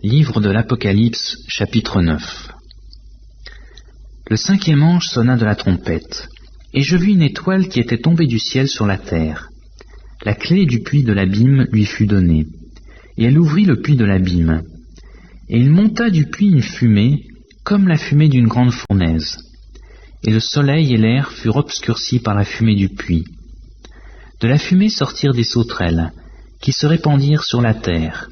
Livre de l'Apocalypse, chapitre 9. Le 5e ange sonna de la trompette, et je vis une étoile qui était tombée du ciel sur la terre. La clé du puits de l'abîme lui fut donnée, et elle ouvrit le puits de l'abîme. Et il monta du puits une fumée, comme la fumée d'une grande fournaise. Et le soleil et l'air furent obscurcis par la fumée du puits. De la fumée sortirent des sauterelles, qui se répandirent sur la terre.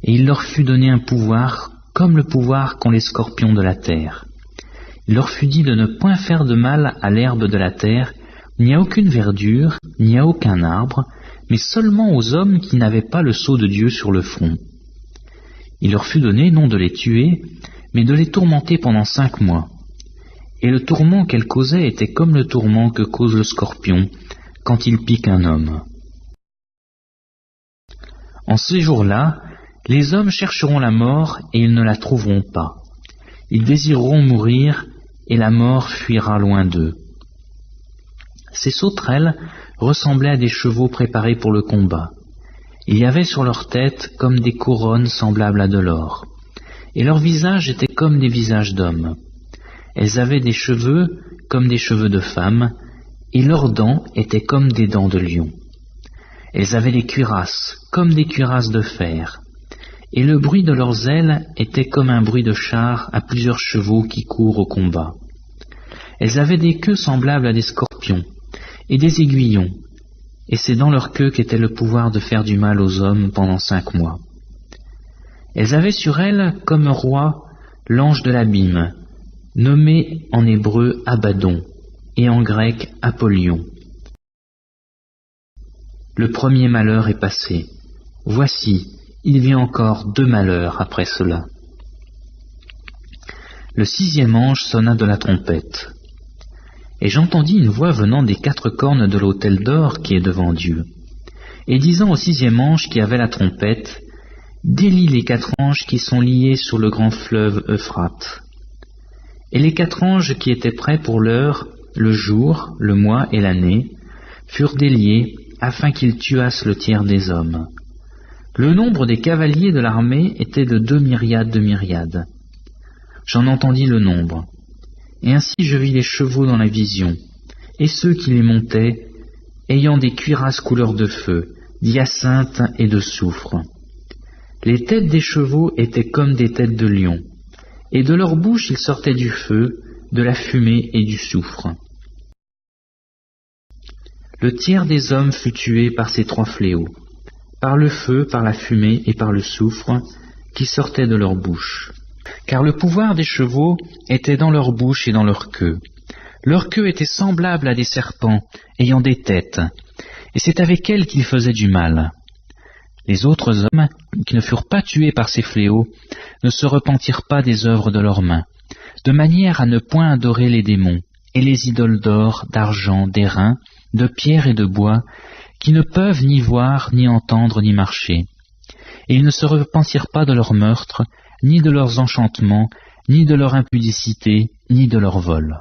Et il leur fut donné un pouvoir, comme le pouvoir qu'ont les scorpions de la terre. Il leur fut dit de ne point faire de mal à l'herbe de la terre, ni à aucune verdure, ni à aucun arbre, mais seulement aux hommes qui n'avaient pas le sceau de Dieu sur le front. Il leur fut donné non de les tuer, mais de les tourmenter pendant 5 mois. Et le tourment qu'elles causaient était comme le tourment que cause le scorpion quand il pique un homme. En ces jours-là, les hommes chercheront la mort et ils ne la trouveront pas. Ils désireront mourir et la mort fuira loin d'eux. Ces sauterelles ressemblaient à des chevaux préparés pour le combat. Il y avait sur leur tête comme des couronnes semblables à de l'or, et leurs visages étaient comme des visages d'hommes. Elles avaient des cheveux comme des cheveux de femmes, et leurs dents étaient comme des dents de lion. Elles avaient des cuirasses comme des cuirasses de fer, et le bruit de leurs ailes était comme un bruit de char à plusieurs chevaux qui courent au combat. Elles avaient des queues semblables à des scorpions, et des aiguillons, et c'est dans leur queue qu'était le pouvoir de faire du mal aux hommes pendant 5 mois. Elles avaient sur elles comme roi l'ange de l'abîme, nommé en hébreu Abaddon, et en grec Apollyon. Le premier malheur est passé. Voici, il vient encore 2 malheurs après cela. Le 6e ange sonna de la trompette. Et j'entendis une voix venant des 4 cornes de l'autel d'or qui est devant Dieu, et disant au 6e ange qui avait la trompette, « Délie les 4 anges qui sont liés sur le grand fleuve Euphrate. » Et les 4 anges qui étaient prêts pour l'heure, le jour, le mois et l'année, furent déliés afin qu'ils tuassent le tiers des hommes. Le nombre des cavaliers de l'armée était de 2 myriades de myriades. J'en entendis le nombre. Et ainsi je vis les chevaux dans la vision, et ceux qui les montaient, ayant des cuirasses couleur de feu, d'hyacinthe et de soufre. Les têtes des chevaux étaient comme des têtes de lions, et de leur bouche il sortait du feu, de la fumée et du soufre. Le tiers des hommes fut tué par ces 3 fléaux, par le feu, par la fumée et par le soufre qui sortaient de leur bouche. Car le pouvoir des chevaux était dans leur bouche et dans leur queue. Leur queue était semblable à des serpents, ayant des têtes, et c'est avec elles qu'ils faisaient du mal. Les autres hommes, qui ne furent pas tués par ces fléaux, ne se repentirent pas des œuvres de leurs mains, de manière à ne point adorer les démons, et les idoles d'or, d'argent, d'airain, de pierre et de bois, qui ne peuvent ni voir, ni entendre, ni marcher. Et ils ne se repentirent pas de leurs meurtres, ni de leurs enchantements, ni de leur impudicité, ni de leur vol.